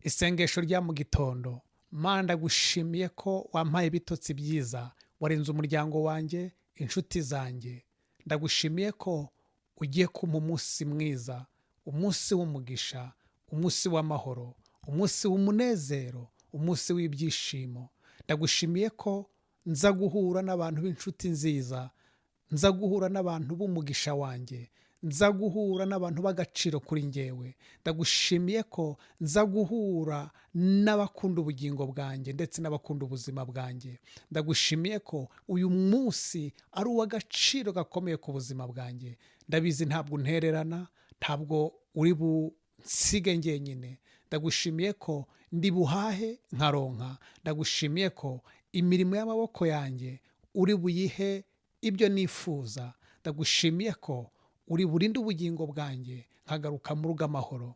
Isengesho rya mu gitondo. Mana ndagushimiye ko wampaye ibitotsi byiza, warinze umuryango wanjye, inshuti zanjye. Ndagushimiye ko ugiye kumpa umunsi mwiza, umunsi w'umugisha, umunsi w'amahoro, umunsi w'umunezero, umunsi w'ibyishimo. Ndagushimiye ko nza guhura n'abantu b'inshuti nziza, nza guhura n'abantu b'umugisha wanjye, nza guhura n'abantu b'agaciro kuri njyewe. Ndagushimiye ko nza guhura n'abakunda ubugingo bwanjye ndetse n'abakunda ubuzima bwanjye. Ndagushimiye ko uyu munsi ari uw'agaciro gakomeye ku buzima bwanjye. Ndabizi ntabwo untererana, ntabwo uri bunsige njyenyine. Ndagushimiye ko ndi buhahe nkaronka. Ndagushimiye ko imirimo y'amaboko yanjye uri buyihe ibyo nifuza. Ndagushimiye ko uri burinde ubugingo bwanjye nkagaruka mu rugo amahoro.